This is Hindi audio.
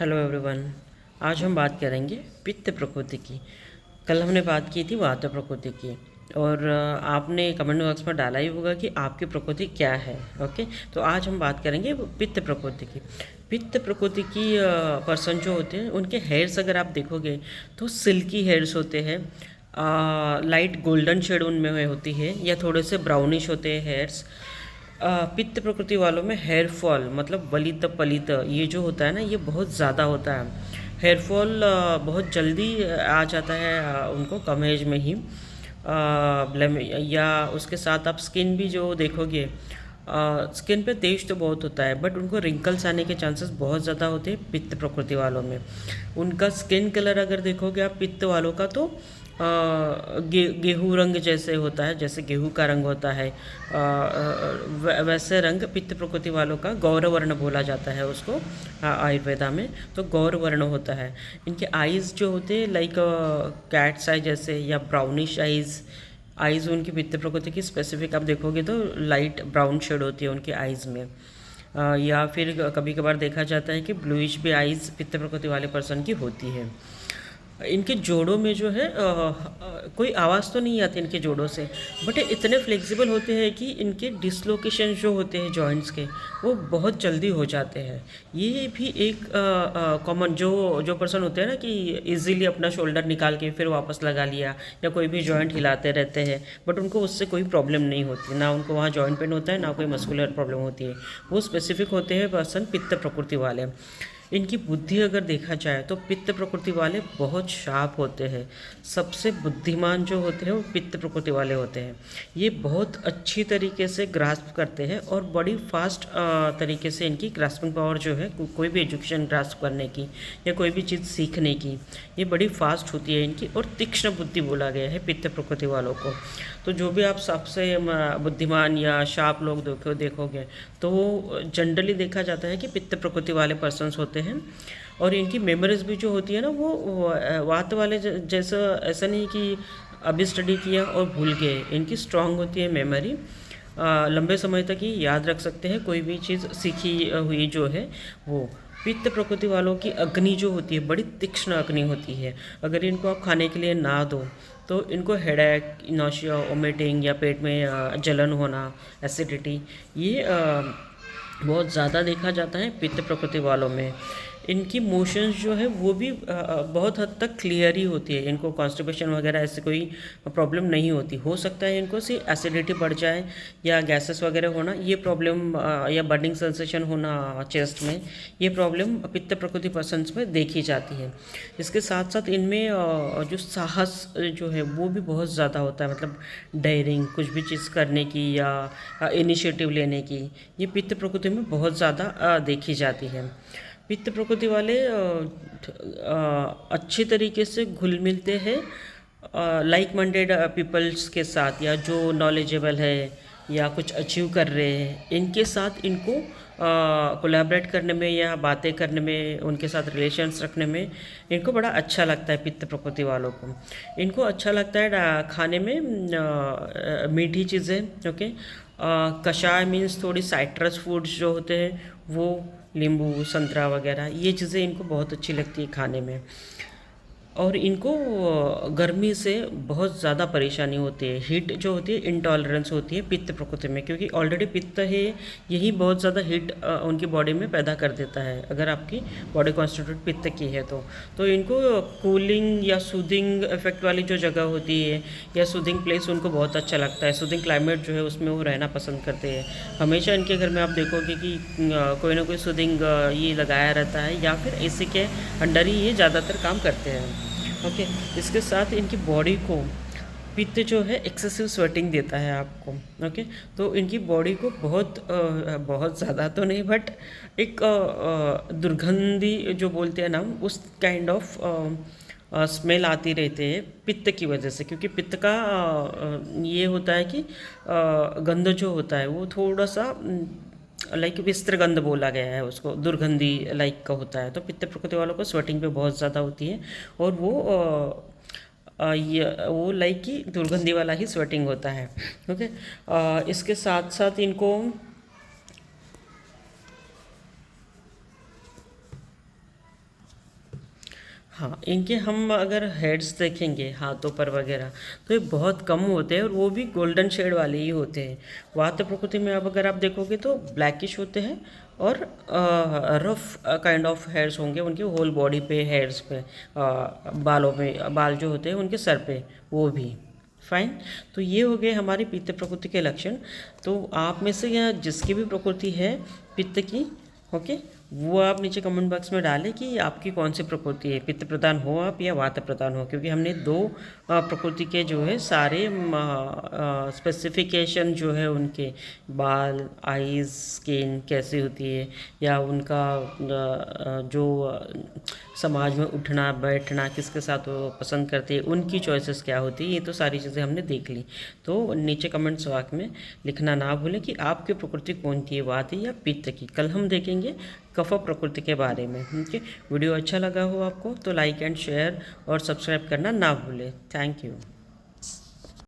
Hello everyone. आज हम बात करेंगे पित्त प्रकृति की। कल हमने बात की थी वात प्रकृति की। और आपने कमेंट बॉक्स में डाला ही होगा कि आपकी प्रकृति क्या है। ओके, तो आज हम बात करेंगे पित्त प्रकृति की। पित्त प्रकृति की पर्सन जो होते हैं उनके हेयर्स अगर आप देखोगे तो सिल्की हेयर्स होते हैं। लाइट गोल्डन शेड उनमें होती है या थोड़े से ब्राउनिश होते हैं हेयर्स। पित्त प्रकृति वालों में हेयर फॉल मतलब वलित पलित ये जो होता है ना, ये बहुत ज़्यादा होता है। हेयर फॉल बहुत जल्दी आ जाता है उनको कम एज में ही। या उसके साथ आप स्किन भी जो देखोगे, स्किन पे तेज तो बहुत होता है बट उनको रिंकल्स आने के चांसेस बहुत ज़्यादा होते हैं पित्त प्रकृति वालों में। उनका स्किन कलर अगर देखोगे आप पित्त वालों का तो गेहूँ रंग जैसे होता है, जैसे गेहूँ का रंग होता है। वैसे रंग पित्त प्रकृति वालों का गौरवर्ण बोला जाता है उसको आयुर्वेदा में। तो गौरवर्ण होता है। इनके आईज़ जो होते हैं लाइक कैट्स आई जैसे या ब्राउनिश आईज़। आइज़ उनकी पित्त प्रकृति की स्पेसिफिक आप देखोगे तो लाइट ब्राउन शेड होती है उनके आइज़ में। या फिर कभी कभार देखा जाता है कि ब्लूइश भी आइज़ पित्त प्रकृति वाले पर्सन की होती है। इनके जोड़ों में जो है कोई आवाज़ तो नहीं आती इनके जोड़ों से, बट ये इतने फ्लेक्सिबल होते हैं कि इनके डिसलोकेशन जो होते हैं जॉइंट्स के वो बहुत जल्दी हो जाते हैं। ये भी एक कॉमन जो जो पर्सन होते हैं ना कि इजीली अपना शोल्डर निकाल के फिर वापस लगा लिया या कोई भी जॉइंट हिलाते रहते हैं, बट उनको उससे कोई प्रॉब्लम नहीं होती, ना उनको वहाँ जॉइंट पेन होता है ना कोई मस्कुलर प्रॉब्लम होती है। वो स्पेसिफिक होते हैं पर्सन पित्त प्रकृति वाले। इनकी बुद्धि अगर देखा जाए तो पित्त प्रकृति वाले बहुत शार्प होते हैं। सबसे बुद्धिमान जो होते हैं वो पित्त प्रकृति वाले होते हैं। ये बहुत अच्छी तरीके से ग्रास्प करते हैं और बड़ी फास्ट तरीके से इनकी ग्रास्पिंग पावर जो है कोई भी एजुकेशन ग्रास्प करने की या कोई भी चीज़ सीखने की ये बड़ी फास्ट होती है इनकी। और तीक्ष्ण बुद्धि बोला गया है पित्त प्रकृति वालों को। तो जो भी आप सबसे बुद्धिमान या शार्प लोग देखोगे तो वो जनरली देखा जाता है कि पित्त प्रकृति वाले पर्सन्स होते हैं। और इनकी मेमोरीज भी जो होती है ना वो वात वाले जैसा ऐसा नहीं कि अभी स्टडी किया और भूल गए। इनकी स्ट्रांग होती है मेमोरी, लंबे समय तक ही याद रख सकते हैं कोई भी चीज़ सीखी हुई जो है वो। पित्त प्रकृति वालों की अग्नि जो होती है बड़ी तीक्ष्ण अग्नि होती है। अगर इनको आप खाने के लिए ना दो तो इनको हेडेक, नौशिया, वोमिटिंग या पेट में जलन होना, एसिडिटी, ये बहुत ज़्यादा देखा जाता है पित्त प्रकृति वालों में। इनकी मोशंस जो है वो भी बहुत हद तक क्लियर ही होती है। इनको कॉन्स्टिपेशन वगैरह ऐसे कोई प्रॉब्लम नहीं होती। हो सकता है इनको से एसिडिटी बढ़ जाए या गैसेस वगैरह होना, ये प्रॉब्लम या बर्निंग सेंसेशन होना चेस्ट में, ये प्रॉब्लम पित्त प्रकृति पर्सन्स में देखी जाती है। इसके साथ साथ इनमें जो साहस जो है वो भी बहुत ज़्यादा होता है, मतलब डेयरिंग कुछ भी चीज़ करने की या इनिशिएटिव लेने की, ये पित्त प्रकृति में बहुत ज़्यादा देखी जाती है। पित्त प्रकृति वाले अच्छी तरीके से घुल मिलते हैं लाइक माइंडेड पीपल्स के साथ, या जो नॉलेजेबल है या कुछ अचीव कर रहे हैं इनके साथ। इनको कोलैबोरेट करने में या बातें करने में, उनके साथ रिलेशंस रखने में इनको बड़ा अच्छा लगता है पित्त प्रकृति वालों को। इनको अच्छा लगता है खाने में मीठी चीज़ें। ओके, कषाय मीन्स थोड़ी साइट्रस फूड्स जो होते हैं वो, नींबू, संतरा वगैरह, ये चीज़ें इनको बहुत अच्छी लगती है खाने में। और इनको गर्मी से बहुत ज़्यादा परेशानी होती है। हीट जो होती है इंटॉलरेंस होती है पित्त प्रकृति में, क्योंकि ऑलरेडी पित्त है, यही बहुत ज़्यादा हीट उनकी बॉडी में पैदा कर देता है अगर आपकी बॉडी कॉन्स्टिट्यूट पित्त की है तो इनको कूलिंग या सूदिंग इफेक्ट वाली जो जगह होती है या सूदिंग प्लेस उनको बहुत अच्छा लगता है। सूदिंग क्लाइमेट जो है उसमें वो रहना पसंद करते हैं। हमेशा इनके घर में आप देखोगे कि कोई ना कोई सूदिंग ये लगाया रहता है या फिर एसी के अंडर ही ये ज़्यादातर काम करते हैं। ओके, इसके साथ इनकी बॉडी को पित्त जो है एक्सेसिव स्वेटिंग देता है आपको। ओके, तो इनकी बॉडी को बहुत ज़्यादा तो नहीं बट एक दुर्गंधी जो बोलते हैं ना उस काइंड ऑफ स्मेल आती रहती है पित्त की वजह से, क्योंकि पित्त का ये होता है कि गंध जो होता है वो थोड़ा सा लाइक विस्त्र गंध बोला गया है उसको, दुर्गंधी लाइक का होता है। तो पित्त प्रकृति वालों को स्वेटिंग पे बहुत ज़्यादा होती है और वो लाइक कि दुर्गंधी वाला ही स्वेटिंग होता है। ओके, इसके साथ साथ इनको हाँ, इनके हम अगर हेड्स देखेंगे हाथों पर वगैरह, तो ये बहुत कम होते हैं और वो भी गोल्डन शेड वाले ही होते हैं। वात प्रकृति में अब अगर आप देखोगे तो ब्लैकिश होते हैं और रफ काइंड ऑफ हेयर्स होंगे उनके होल बॉडी पे, हेयर्स पे, बालों में, बाल जो होते हैं उनके सर पे वो भी। फाइन। तो ये हो गए हमारी पित्त प्रकृति के लक्षण। तो आप में से या जिसकी भी प्रकृति है पित्त की, ओके, वो आप नीचे कमेंट बॉक्स में डालें कि आपकी कौन सी प्रकृति है, पित्त प्रधान हो आप या वात प्रधान हो, क्योंकि हमने दो प्रकृति के जो है सारे स्पेसिफिकेशन जो है उनके, बाल, आईज, स्किन कैसी होती है, या उनका जो समाज में उठना बैठना किसके साथ वो पसंद करती है, उनकी चॉइसेस क्या होती है, ये तो सारी चीज़ें हमने देख ली। तो नीचे कमेंट्स बॉक्स में लिखना ना भूलें कि आपकी प्रकृति कौन सी है, वात या पित्त की। कल हम देखेंगे कफ प्रकृति के बारे में। ठीक, वीडियो अच्छा लगा हो आपको तो लाइक एंड शेयर और सब्सक्राइब करना ना भूलें। Thank you.